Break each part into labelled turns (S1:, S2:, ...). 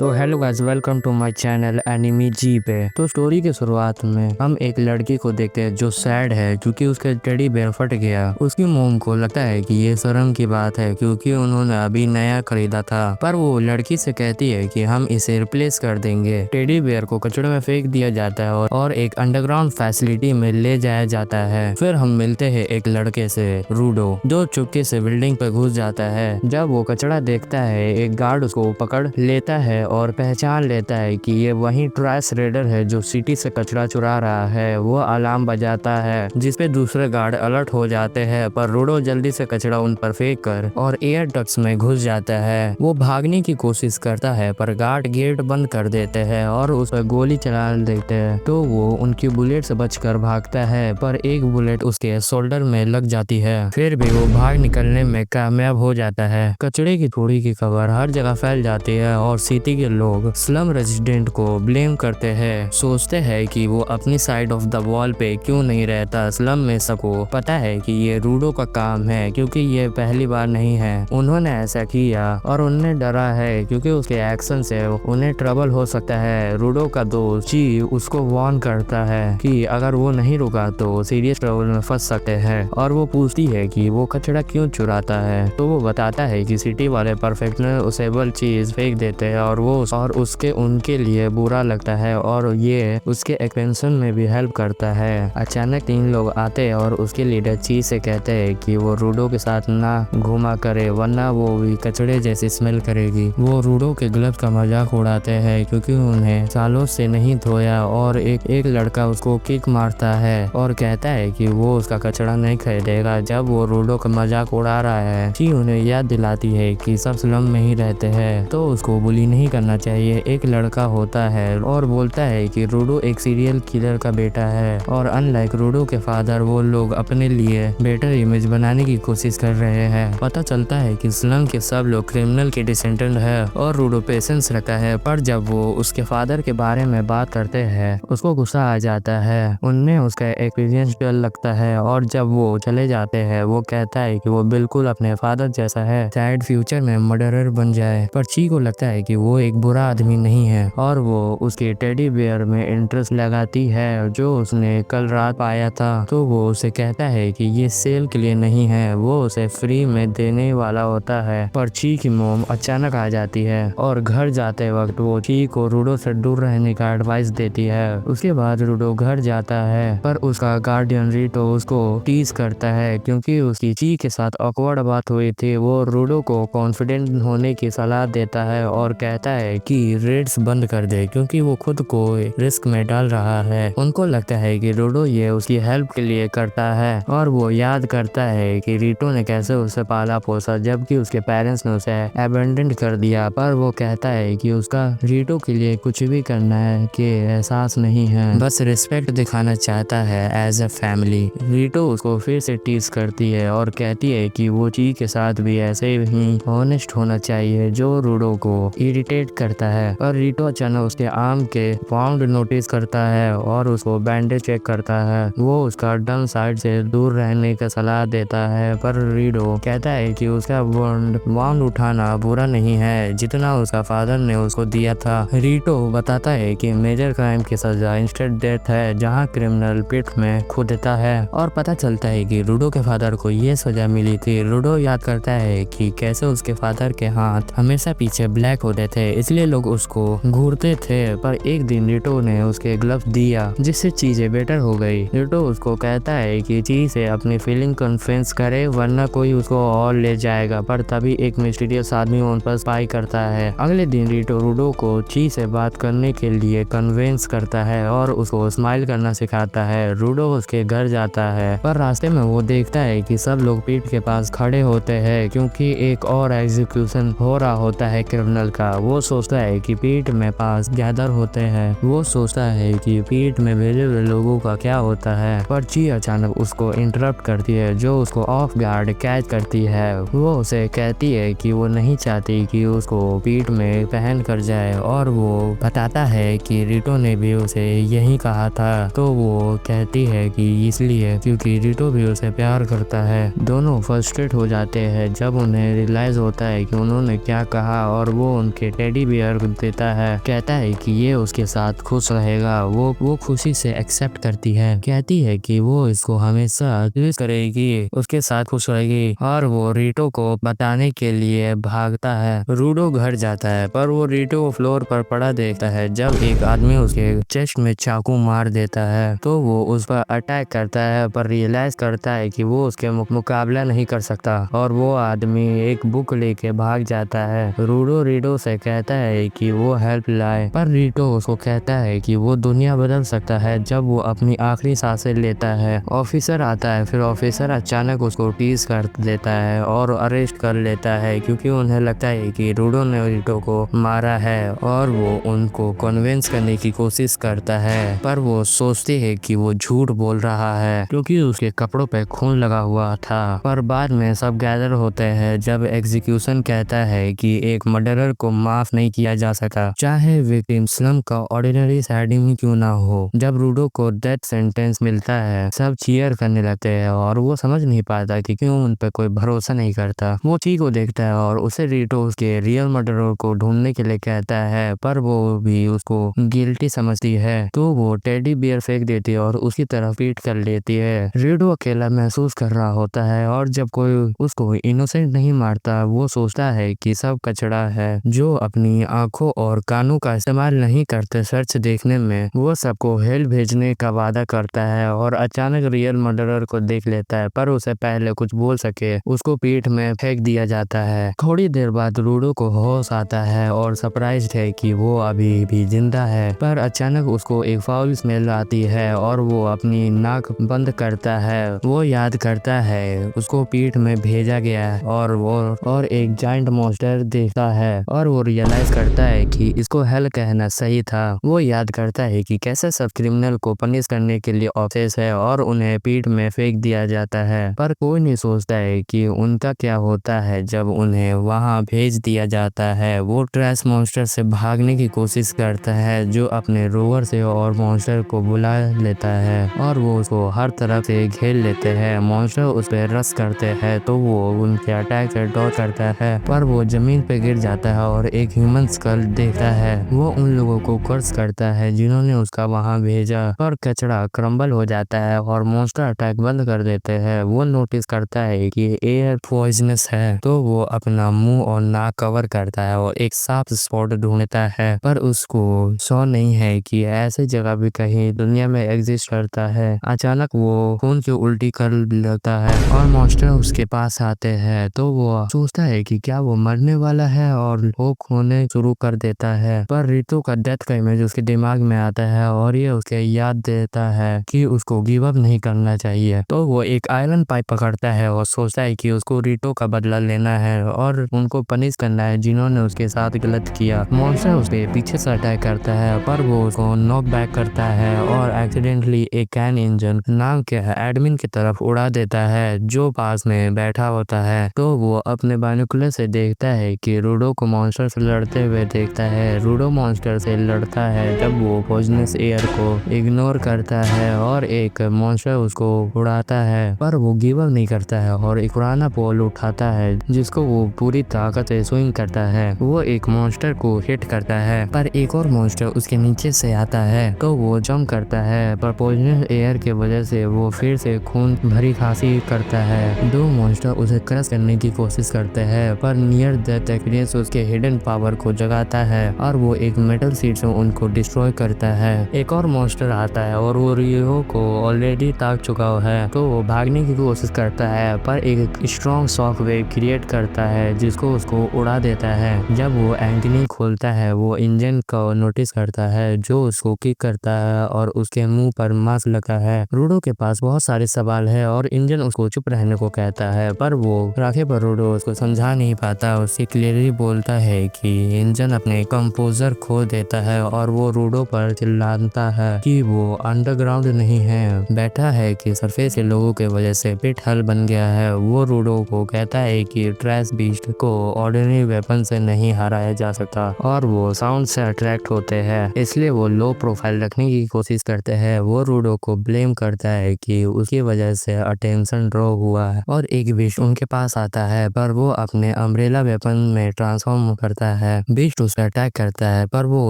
S1: तो hello guys, welcome to my channel एनिमी जी पे। तो स्टोरी की शुरुआत में हम एक लड़की को देखते हैं जो सैड है क्योंकि उसका टेडी बेयर फट गया। उसकी मोम को लगता है कि ये शर्म की बात है क्योंकि उन्होंने अभी नया खरीदा था, पर वो लड़की से कहती है कि हम इसे रिप्लेस कर देंगे। टेडी बेयर को कचड़े में फेंक दिया जाता है और एक अंडरग्राउंड फैसिलिटी में ले जाया जाता है। फिर हम मिलते हैं एक लड़के से, रूडो, जो चुपके से बिल्डिंग पे घुस जाता है। जब वो कचड़ा देखता है, एक गार्ड उसको पकड़ लेता है और पहचान लेता है कि ये वही ट्रैश रेडर है जो सिटी से कचरा चुरा रहा है। वो अलार्म बजाता है जिसपे दूसरे गार्ड अलर्ट हो जाते हैं, पर रूडो जल्दी से कचड़ा उन पर फेंक कर और एयर डक्ट्स में घुस जाता है। वो भागने की कोशिश करता है पर गार्ड गेट बंद कर देते हैं और उस पर गोली चला देते हैं। तो वो उनकी बुलेट से बचकर भागता है, पर एक बुलेट उसके शोल्डर में लग जाती है। फिर भी वो भाग निकलने में कामयाब हो जाता है। कचड़े की थोड़ी की खबर हर जगह फैल जाती है और सिटी के लोग स्लम रेजिडेंट को ब्लेम करते हैं। सोचते हैं कि वो अपनी साइड ऑफ द वॉल पे क्यों नहीं रहता। स्लम में सबको पता है कि ये रूडो का काम है क्योंकि ये पहली बार नहीं है उन्होंने ऐसा किया, और उन्हें डरा है क्योंकि उसके एक्शन से उन्हें ट्रबल हो सकता है। रूडो का दोस्त जी उसको वार्न करता है कि अगर वो नहीं रुका तो सीरियस ट्रबल में फंस सकते हैं, और वो पूछती है कि वो कचड़ा क्यों चुराता है। तो वो बताता है कि सिटी वाले परफेक्शनेबल चीज फेंक देते हैं और उसके उनके लिए बुरा लगता है और ये उसके एक्सपेंशन में भी हेल्प करता है। अचानक 3 लोग आते हैं और उसके लीडर ची से कहते हैं कि वो रूडो के साथ ना घुमा करे वरना वो भी कचड़े जैसी स्मेल करेगी। वो रूडो के ग्लव्स का मजाक उड़ाते हैं क्योंकि उन्हें सालों से नहीं धोया, और एक लड़का उसको किक मारता है और कहता है कि वो उसका कचड़ा नहीं खरीदेगा। जब वो रूडो का मजाक उड़ा रहा है, ची उन्हें याद दिलाती है कि सब स्लम में ही रहते हैं तो उसको बुली नहीं करना चाहिए। एक लड़का होता है और बोलता है कि रूडो एक सीरियल किलर का बेटा है, और अनलाइक रूडो के फादर वो लोग अपने लिए बेटर इमेज बनाने की कोशिश कर रहे हैं। पता चलता है कि स्लम के सब लोग क्रिमिनल के डिसेंडेंट है और रूडो पेशेंस रखा है, पर जब वो उसके फादर के बारे में बात करते हैं उसको गुस्सा आ जाता है। उनमें उसका एक्सपीरियंस डर लगता है, और जब वो चले जाते हैं वो कहता है कि वो बिल्कुल अपने फादर जैसा है, शायद फ्यूचर में मर्डरर बन जाए। पर ची को लगता है कि वो एक बुरा आदमी नहीं है और वो उसके टेडी बेयर में इंटरेस्ट लगाती है जो उसने कल रात पाया था। तो वो उसे कहता है कि ये सेल के लिए नहीं है, वो उसे फ्री में देने वाला होता है। पर ची की मोम अचानक आ जाती है और घर जाते वक्त वो ची को रूडो से दूर रहने का एडवाइस देती है। उसके बाद रूडो घर जाता है, पर उसका गार्डियन रीटो उसको टीज करता है क्योंकि उसकी ची के साथ ऑकवर्ड बात हुई थी। वो रूडो को कॉन्फिडेंट होने की सलाह देता है और कहता है कि रेड्स बंद कर दे क्योंकि वो खुद को रिस्क में डाल रहा है। उनको लगता है कि रूडो ये उसकी हेल्प के लिए करता है, और वो याद करता है कि रीटो ने कैसे उसे पाला पोसा जबकि उसके पेरेंट्स ने उसे अबेंडन कर दिया। पर वो कहता है कि उसका रीटो के लिए कुछ भी करना है कि एहसास नहीं है, बस रिस्पेक्ट दिखाना चाहता है एज अ फैमिली। रीटो उसको फिर से टीज करती है और कहती है कि वो ची के साथ भी ऐसे ही ऑनेस्ट होना चाहिए जो रूडो को इरिटेट करता है। और रीटो अचानक उसके आर्म के वाउंड नोटिस करता है और उसको बैंडेज चेक करता है। वो उसका डन साइड से दूर रहने का सलाह देता है, पर रीडो कहता है कि उसका वाउंड उठाना बुरा नहीं है जितना उसका फादर ने उसको दिया था। रीटो बताता है कि मेजर क्राइम की सजा इंस्टेंट डेथ है जहाँ क्रिमिनल पिट में खुदता है, और पता चलता है कि रूडो के फादर को ये सजा मिली थी। रूडो याद करता है कि कैसे उसके फादर के हाथ हमेशा पीछे ब्लैक होते थे इसलिए लोग उसको घूरते थे, पर एक दिन रीटो ने उसके ग्लव्स दिया जिससे चीजें बेटर हो गई। रीटो उसको कहता है कि ची से अपनी फीलिंग कन्फेस करे वरना कोई उसको और ले जाएगा, पर तभी एक मिस्टीरियस आदमी उन पर स्पाई करता है। अगले दिन रीटो रूडो को ची से बात करने के लिए कन्विंस करता है और उसको स्माइल करना सिखाता है। रूडो उसके घर जाता है, पर रास्ते में वो देखता है कि सब लोग पीठ के पास खड़े होते हैं क्योंकि एक और एग्जीक्यूशन हो रहा होता है क्रिमिनल का। वो सोचता है कि पीठ में पास गैदर होते हैं। वो सोचता है कि पीठ में भेजे हुए लोगों का क्या होता है, पर ची अचानक उसको इंटरप्ट करती है जो उसको ऑफ गार्ड कैच करती है। वो उसे कहती है कि वो नहीं चाहती कि उसको पीठ में पहन कर जाए, और वो बताता है कि रीटो ने भी उसे यही कहा था। तो वो कहती है कि इसलिए क्योंकि रीटो भी उसे प्यार करता है। दोनों फ्रस्ट्रेट हो जाते हैं जब उन्हें रियलाइज होता है कि उन्होंने क्या कहा, और वो उनके टेडी बियर देता है, कहता है कि ये उसके साथ खुश रहेगा। वो खुशी से एक्सेप्ट करती है, कहती है कि वो इसको हमेशा यूज करेगी, उसके साथ खुश रहेगी। और वो रीटो को बताने के लिए भागता है। रूडो घर जाता है पर वो रीटो को फ्लोर पर पड़ा देखता है। जब एक आदमी उसके चेस्ट में चाकू मार देता है तो वो उस पर अटैक करता है, पर रियलाइज करता है कि वो उसके मुकाबला नहीं कर सकता और वो आदमी एक बुक लेके भाग जाता है। रूडो रीटो से कहता है कि वो हेल्प लाए, पर रीटो उसको कहता है कि वो दुनिया बदल सकता है जब वो अपनी आखिरी सांसें लेता है। ऑफिसर आता है, फिर ऑफिसर अचानक उसको टीज कर देता है और अरेस्ट कर लेता है क्योंकि उन्हें लगता है कि रूडो ने रीटो को मारा है और वो उनको कन्विंस करने की कोशिश करता है, पर वो सोचती है कि वो झूठ बोल रहा है क्योंकि उसके कपड़ों पे खून लगा हुआ था। पर बाद में सब गैदर होते हैं जब एग्जीक्यूशन कहता है कि एक मर्डरर को माफ नहीं किया जा सकता, चाहे विक्टिम स्लम का ऑर्डिनरी आदमी क्यों ना हो। जब रूडो को डेथ सेंटेंस मिलता है सब चीयर करने लगते हैं और वो समझ नहीं पाता कि क्यों उन पे कोई भरोसा नहीं करता। वो ची को देखता है और उसे रीटो उसके रियल मर्डरर को ढूंढने के लिए कहता है, पर वो भी उसको गिल्टी समझती है तो वो टेडी बियर फेंक देती है और उसकी तरफ पीट कर लेती है। रीडो अकेला महसूस कर रहा होता है और जब कोई उसको इनोसेंट नहीं मारता वो सोचता है कि सब कचड़ा है जो अपनी आंखों और कानों का इस्तेमाल नहीं करते सच देखने में। वो सबको हेल्प भेजने का वादा करता है और अचानक रियल मर्डरर को देख लेता है, पर उसे पहले कुछ बोल सके उसको पीठ में फेंक दिया जाता है। थोड़ी देर बाद रूडो को होश आता है और सरप्राइज्ड है कि वो अभी भी जिंदा है, पर अचानक उसको एक फाउल स्मेल आती है और वो अपनी नाक बंद करता है। वो याद करता है उसको पीठ में भेजा गया है और एक जायंट मॉन्स्टर देखता है और वो रियलाइज करता है कि इसको हेल कहना सही था। वो याद करता है कि कैसे सब क्रिमिनल को पनिश करने के लिए ऑब्सेस है और उन्हें पीठ में फेंक दिया जाता है, पर कोई नहीं सोचता है कि उनका क्या होता है जब उन्हें वहां भेज दिया जाता है। वो ट्रैश मॉन्स्टर से भागने की कोशिश करता है जो अपने रोवर से और मॉन्स्टर को बुला लेता है और वो उसको हर तरफ से घेर लेते हैं। मॉन्स्टर उस पर रस करते हैं तो वो उनके अटैक से डॉज करता है, पर वो जमीन पे गिर जाता है और एक ह्यूमन स्कल देखता है। वो उन लोगों को कर्स करता है जिन्होंने उसका वहां भेजा, पर कचड़ा क्रम्बल हो जाता है और मॉन्स्टर अटैक बंद कर देते हैं। वो नोटिस करता है कि एयर पॉइजनस है तो वो अपना मुंह और नाक कवर करता है और एक साफ स्पॉट ढूंढता है, पर उसको शो नहीं है कि ऐसी जगह भी कहीं दुनिया में एग्जिस्ट करता है। अचानक वो खून की उल्टी कर लगता है और मॉन्स्टर उसके पास आते हैं तो वो सोचता है कि क्या वो मरने वाला है और वो खोने शुरू कर देता है, पर रीतो का डेथ का इमेज उसके दिमाग में आता है और ये उसके याद देता है कि उसको गिव अप नहीं करना चाहिए। तो वो एक आयरन पाइप पकड़ता है और सोचता है कि उसको रीटो का बदला लेना है और उनको पनिश करना है जिन्होंने उसके साथ गलत किया। मॉन्स्टर उसके पीछे से अटैक करता है पर वो उसको नॉक बैक करता है और एक्सीडेंटली एक कैन इंजन नाम के एडमिन की तरफ उड़ा देता है जो पास में बैठा होता है। तो वो अपने बाइनोकुलर से देखता है कि रूडो को मॉन्स्टर से लड़ते हुए देखता है। रूडो मॉन्स्टर से लड़ता है जब वो पॉइजनस एयर को इग्नोर करता है और एक मॉन्स्टर उसको उड़ाता है, पर वो गिव अप नहीं करता है और एक पुराना पोल उठाता है जिसको वो पूरी ताकत से स्विंग करता है। वो एक मॉन्स्टर को हिट करता है पर एक और मॉन्स्टर उसके नीचे से आता है तो वो जंप करता है, पर पॉइजनस एयर के वजह से वो फिर से खून भरी खांसी करता है। दो मॉन्स्टर उसे क्रश करने की कोशिश करते हैं पर नियर डेथ एक्सपीरियंस उसके हिडन पावर को जगाता है और वो एक मेटल सीट से उनको डिस्ट्रॉय करता है। एक और मॉन्स्टर आता है और वो रियो को ऑलरेडी ताक चुका है तो वो भागने की कोशिश करता है पर एक स्ट्रॉन्ग शॉक वेव क्रिएट करता है जिसको उसको उड़ा देता है। जब वो एंटनी खोलता है वो इंजन को नोटिस करता है जो उसको किक करता है और उसके मुंह पर मास्क लगा है। रूडो के पास बहुत सारे सवाल है और इंजन उसको चुप रहने को कहता है, पर वो राखे पर रूडो उसको समझा नहीं पाता। उससे क्लियरली बोलता है कि इंजन अपने कंपोजर खो देता है और वो रूडो पर चिल्लाता है कि वो अंडरग्राउंड नहीं है, बैठा है कि सरफेस के लोगों के वजह से पिट हल बन गया है। वो रूडो को कहता है कि ट्रैश बीस्ट को ऑर्डिनरी वेपन से नहीं हराया जा सकता और वो साउंड से अट्रैक्ट होते हैं, इसलिए वो लो प्रोफाइल रखने की कोशिश करते हैं। वो रूडो को ब्लेम करता है कि उसकी वजह से अटेंशन ड्रॉ हुआ है और एक विश उनके पास आता है, पर वो अपने अम्ब्रेला वेपन में ट्रांसफॉर्म करता है। बीस्ट उस पर अटैक करता है पर वो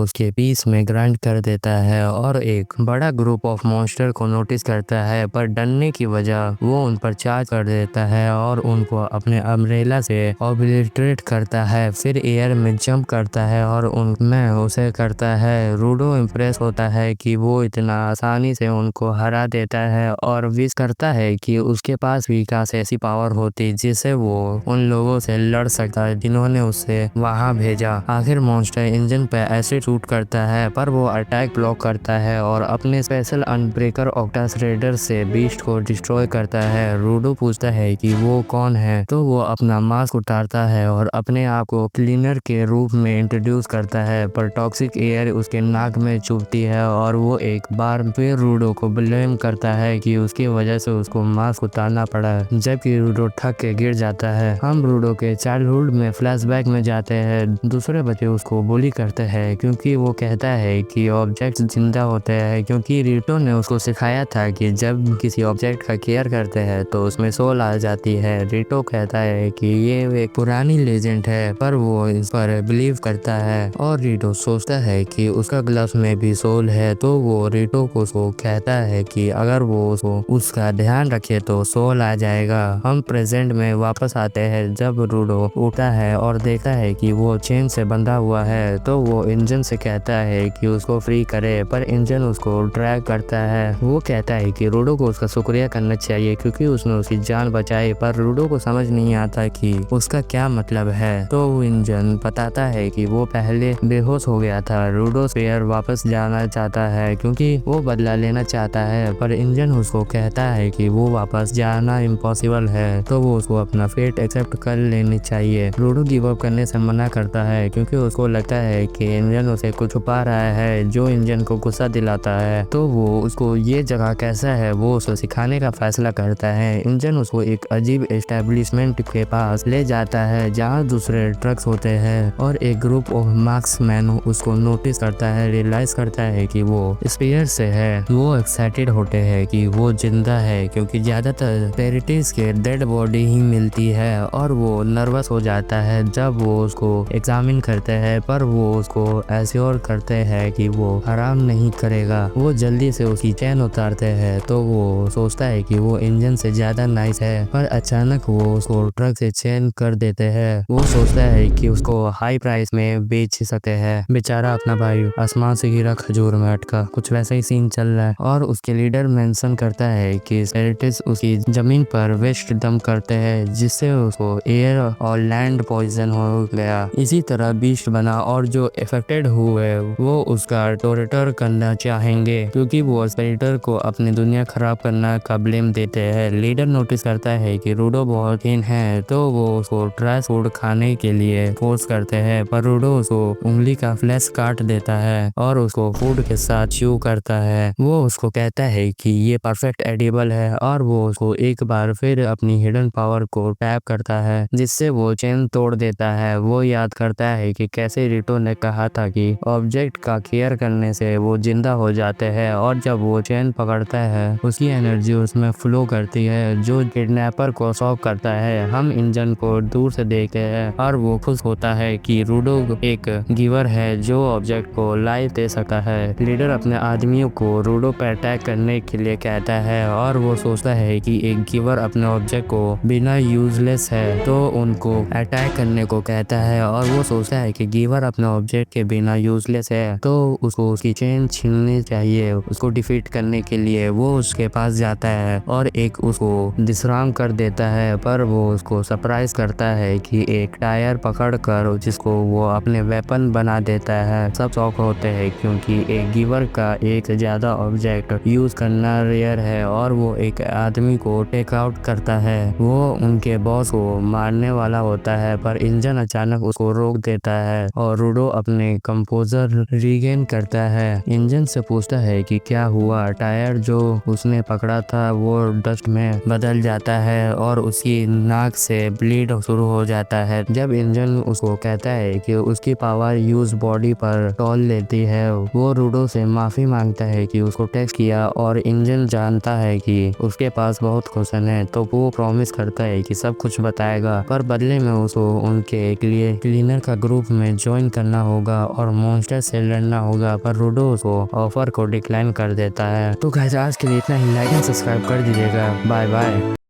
S1: उसके पीस में ग्राइंड कर देता है और एक बड़ा ग्रुप ऑफ मॉन्स्टर को नोटिस करता है, पर डरने की वजह वो उन पर चार्ज कर देता है और उनको अपने अम्ब्रेला से ऑब्लिटरेट करता है। फिर एयर में जंप करता है और उनमें उसे करता है। रूडो इम्प्रेस होता है कि वो इतना आसानी से उनको हरा देता है और विश करता है कि उसके पास भी काश ऐसी पावर होती जिससे वो उन लोगों से लड़ सकता है जिन्होंने उसे वहां भेजा। आखिर मॉन्स्टर इंजन पे एसिड शूट करता है पर वो अटैक ब्लॉक करता है और अपने स्पेशल अनब्रेकर ऑक्टास रेडर से बीस्ट को डिस्ट्रॉय करता है। रूडो पूछता है कि वो कौन है, तो वो अपना मास्क उतारता है और अपने आप को क्लीनर के रूप में इंट्रोड्यूस करता है, पर टॉक्सिक एयर उसके नाक में चुभती है और वो एक बार फिर रूडो को ब्लेम करता है कि उसकी वजह से उसको मास्क उतारना पड़ा, जबकि रूडो थक के गिर जाता है। हम रूडो के चाइल्डहुड में फ्लैशबैक में जाते हैं। दूसरे बच्चे उसको बुली करते हैं क्योंकि वो कहता है कि ऑब्जेक्ट जिंदा होते हैं, क्योंकि रिटो ने उसको सिखाया था कि जब किसी ऑब्जेक्ट का केयर करते हैं तो उसमें सोल आ जाती है। रिटो कहता है कि ये एक पुरानी लेजेंड है पर वो इस पर बिलीव करता है और रिटो सोचता है कि उसका ग्लव्स में भी सोल है, तो वो रिटो को कहता है कि अगर वो उसका ध्यान रखे तो सोल आ जाएगा। हम प्रेजेंट में वापस आते हैं जब रूडो उठता है और देखता है कि वो चेन से बंधा हुआ है, तो वो इंजन से कहता है कि उसको फ्री करे, पर इंजन उसको ड्रैग करता है। वो कहता है कि रूडो को उसका शुक्रिया करना चाहिए क्योंकि उसने उसकी जान बचाई, पर रूडो को समझ नहीं आता कि उसका क्या मतलब है। तो वो इंजन बताता है कि वो पहले बेहोश हो गया था। रूडो स्पेयर वापस जाना चाहता है क्योंकि वो बदला लेना चाहता है, पर इंजन उसको कहता है कि वो वापस जाना इम्पॉसिबल है, तो वो उसको अपना फेट एक्सेप्ट कर लेनी चाहिए। रूडो गिव अप करने से मना करता है क्योंकि उसको लगता है कि इंजन उसे कुछ छुपा रहा है जो इंजन को गुस्सा दिलाता है, तो वो उसको ये जगह कैसा है वो उसको सिखाने का फैसला करता है। इंजन उसको एक अजीब एस्टेब्लिशमेंट के पास ले जाता है जहाँ दूसरे ट्रक्स होते हैं और एक ग्रुप ऑफ मार्क्समैन उसको नोटिस करता है, रियलाइज करता है कि वो स्पेयर से है। वो एक्साइटेड होते हैं कि वो जिंदा है क्योंकि ज्यादातर टेरिटीज के डेड बॉडी ही मिलती है और वो नर्वस हो जाता है जब वो उसको एग्जामिन करते हैं, पर वो उसको एश्योर करते हैं कि वो आराम नहीं करेगा। वो जल्दी से उसकी चैन उतारते हैं, तो वो सोचता है कि वो इंजन से ज्यादा नाइस है, पर अचानक वो उसको ट्रक से चेन कर देते हैं। वो सोचता है कि उसको हाई प्राइस में बेच सकते हैं। बेचारा अपना भाई आसमान से गिरा खजूर में अटका, कुछ वैसा ही सीन चल रहा है। और उसके लीडर मेंशन करता है कि टेरिटीज उसकी जमीन पर वेस्ट दम करते हैं जिससे उसको एयर और लैंड पॉइजन हो गया। इसी तरह बीस्ट बना और जो अफेक्टेड हुए वो उसका टोरेटर करना चाहेंगे क्योंकि वो स्पेरिटर को अपनी दुनिया खराब करना का ब्लेम देते हैं। लीडर नोटिस करता है कि रूडो बहुत हीन है, तो वो उसको ड्राई फूड खाने के लिए फोर्स करते हैं, पर रूडो उसको उंगली का फ्लैश काट देता है और उसको फूड के साथ च्यू करता है। वो उसको कहता है कि ये परफेक्ट एडिबल है और वो उसको एक बार फिर अपनी हिडन पावर को टैप करता है जिससे वो चेन तोड़ देता है। वो याद करता है कि कैसे रिटो ने कहा था कि ऑब्जेक्ट का केयर करने से वो जिंदा हो जाते हैं और जब वो चेन पकड़ता है उसकी एनर्जी उसमें फ्लो करती है जो किडनैपर को शॉक करता है। हम इंजन को दूर से देखते हैं और वो खुश होता है कि रूडो एक गिवर है जो ऑब्जेक्ट को लाइफ दे सकता है। लीडर अपने आदमियों को रूडो पर अटैक करने के लिए कहता है और वो सोचता है कि एक गिवर अपने ऑब्जेक्ट को बिना यूजलेस है तो उनको अटैक करने को कहता है, और वो सोचता है कि गिवर अपने ऑब्जेक्ट के बिना यूजलेस है तो उसको उसकी चेन छीननी चाहिए। उसको डिफीट करने के लिए वो उसके पास जाता है और एक उसको डिसराम कर देता है, पर वो उसको सरप्राइज करता है कि एक टायर पकड़ कर जिसको वो अपने वेपन बना देता है। सब शौक होते हैं क्योंकि एक गिवर का एक से ज्यादा ऑब्जेक्ट यूज करना रेयर है और वो एक आदमी को टेक आउट करता है। वो उनके बॉस को मारने वाला होता है, पर इंजन अचानक उसको रोक देता है और रूडो अपने कंपोजर रीगेन करता है। इंजन से पूछता है कि क्या हुआ। टायर जो उसने पकड़ा था वो डस्ट में बदल जाता है और उसकी नाक से ब्लीड शुरू हो जाता है। जब इंजन उसको कहता है कि उसकी पावर यूज बॉडी पर टॉल लेती है, वो रूडो से माफी मांगता है कि उसको टेक्स्ट किया और इंजन जानता है कि उसके पास बहुत क्वेश्चन है, तो वो प्रॉमिस करता है कि सब कुछ बताएगा, पर बदले में उसको उनके लिए क्लीनर विनर का ग्रुप में ज्वाइन करना होगा और मॉन्स्टर से लड़ना होगा, पर रूडो को ऑफर को डिक्लाइन कर देता है। तो गाइस आज के लिए इतना ही, लाइक एंड सब्सक्राइब कर दीजिएगा। Bye bye.